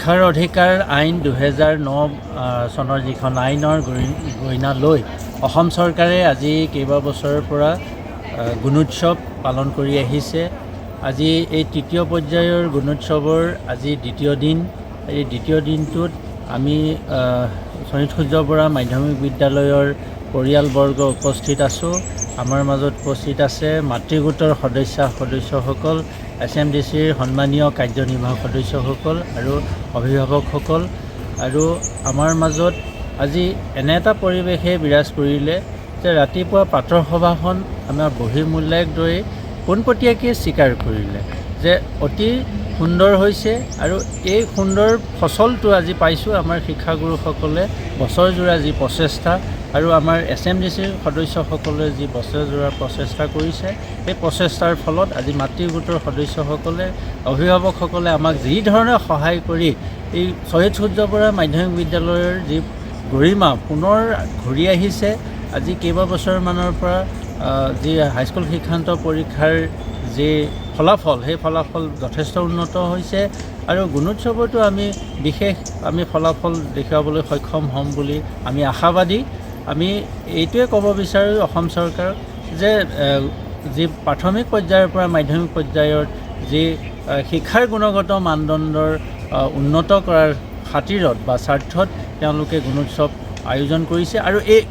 শিক্ষাৰ অধিকাৰ আইন 2009 চনৰ যিখন আইনৰ গৰিহণা লৈ অসম চৰকাৰে আজি কেইবা বছৰৰ পৰা গুণোৎসৱ পালন কৰি আহিছে। আজি এই তৃতীয় পৰ্যায়ৰ গুণোৎসৱৰ আজি দ্বিতীয় দিন। এই দ্বিতীয় দিনটোত আমি শহীদ সূৰ্য বৰা মাধ্যমিক বিদ্যালয়ৰ পৰিয়ালবৰ্গ উপস্থিত আছোঁ। আমাৰ মাজত উপস্থিত আছে মাতৃগোটৰ সদস্যসকল, SMDCৰ সন্মানীয় কাৰ্যনিৰ্বাহক সদস্যসকল আৰু অভিভাৱকসকল। আৰু আমাৰ মাজত আজি এনে এটা পৰিৱেশে বিৰাজ কৰিলে যে ৰাতিপুৱা প্ৰাতঃ সভাখন আমাৰ বহিৰ্মূল্যায়ক দৰে পোনপটীয়াকৈ স্বীকাৰ কৰিলে যে অতি সুন্দৰ হৈছে আৰু এই সুন্দৰ ফচলটো আজি পাইছোঁ আমাৰ শিক্ষাগুৰুসকলে বছৰজোৰা যি প্ৰচেষ্টা আৰু আমাৰ SMDCৰ সদস্যসকলে যি বছৰজোৰা প্ৰচেষ্টা কৰিছে, সেই প্ৰচেষ্টাৰ ফলত আজি মাতৃগোটৰ সদস্যসকলে, অভিভাৱকসকলে আমাক যি ধৰণে সহায় কৰি এই শহীদ সূৰ্য বৰা মাধ্যমিক বিদ্যালয়ৰ যি গৰিমা পুনৰ ঘূৰি আহিছে। আজি কেইবা বছৰমানৰ পৰা যি হাইস্কুল শিক্ষান্ত পৰীক্ষাৰ যি ফলাফল, সেই ফলাফল যথেষ্ট উন্নত হৈছে আৰু গুণোৎসৱতো আমি বিশেষ ফলাফল দেখুৱাবলৈ সক্ষম হ'ম বুলি আমি আশাবাদী। আমি এইটোৱে ক'ব বিচাৰোঁ অসম চৰকাৰক যে যি প্ৰাথমিক পৰ্যায়ৰ পৰা মাধ্যমিক পৰ্যায়ৰ যি শিক্ষাৰ গুণগত মানদণ্ডৰ উন্নত কৰাৰ খাতিৰত বা স্বাৰ্থত তেওঁলোকে গুণোৎসৱ আয়োজন কৰিছে আৰু এই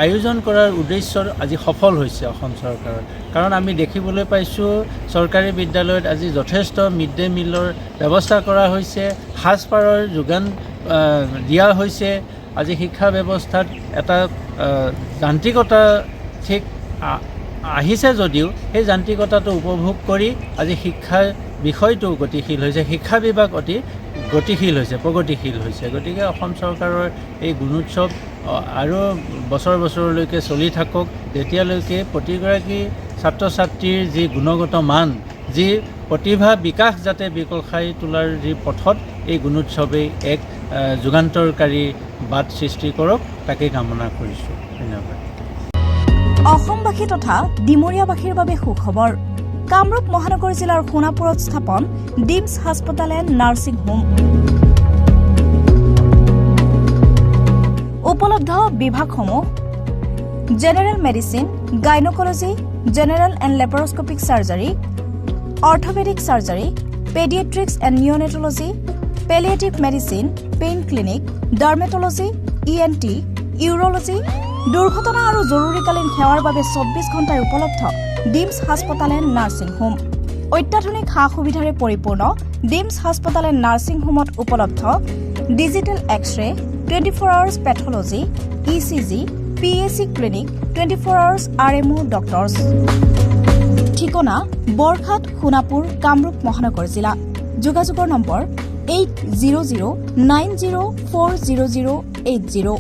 আয়োজন কৰাৰ উদ্দেশ্য আজি সফল হৈছে অসম চৰকাৰৰ। কাৰণ আমি দেখিবলৈ পাইছোঁ চৰকাৰী বিদ্যালয়ত আজি যথেষ্ট মিড ডে মিলৰ ব্যৱস্থা কৰা হৈছে, সাজপাৰৰ যোগান দিয়া হৈছে। আজি শিক্ষা ব্যৱস্থাত এটা যান্ত্ৰিকতা ঠিক আহিছে যদিও সেই যান্ত্ৰিকতাটো উপভোগ কৰি আজি শিক্ষাৰ বিষয়টো গতিশীল হৈছে, শিক্ষা বিভাগ অতি গতিশীল হৈছে, প্ৰগতিশীল হৈছে। গতিকে অসম চৰকাৰৰ এই গুণোৎসৱ আৰু বছৰলৈকে চলি থাকক, তেতিয়ালৈকে প্ৰতিগৰাকী ছাত্ৰ ছাত্ৰীৰ যি গুণগত মান, যি প্ৰতিভা বিকাশ যাতে বিকশাই তোলাৰ যি পথত এই গুণোৎসৱেই এক যুগান্তৰকাৰী বাট সৃষ্টি কৰক, তাকে কামনা কৰিছোঁ। ধন্যবাদ। অসমবাসী তথা ডিমৰীয়াবাসীৰ বাবে সুখবৰ। কামৰূপ মহানগৰ জিলাৰ সোণাপুৰত স্থাপন ডিমছ হাস্পতাল এণ্ড নাৰ্ছিং হোম। উপলব্ধ বিভাগসমূহ: general medicine, gynaecology, general and laparoscopic surgery, orthopaedic surgery, paediatrics and neonatology, palliative medicine, pain clinic, dermatology, ENT, urology. দুৰ্ঘটনা আৰু জৰুৰীকালীন সেৱাৰ বাবে 24 ঘণ্টাই উপলব্ধ ডিমছ হাস্পতাল এণ্ড নাৰ্ছিং হোম। অত্যাধুনিক সা সুবিধাৰে পৰিপূৰ্ণ ডিমছ হাস্পতাল এণ্ড নাৰ্ছিং হোমত উপলব্ধ digital X-ray, 24 hours pathology, ECG, PAC clinic, 24 hours RMO doctors. ঠিকনা: বৰঘাট, সোণাপুৰ, কামৰূপ মহানগৰ জিলা। যোগাযোগৰ নম্বৰ 8009040080।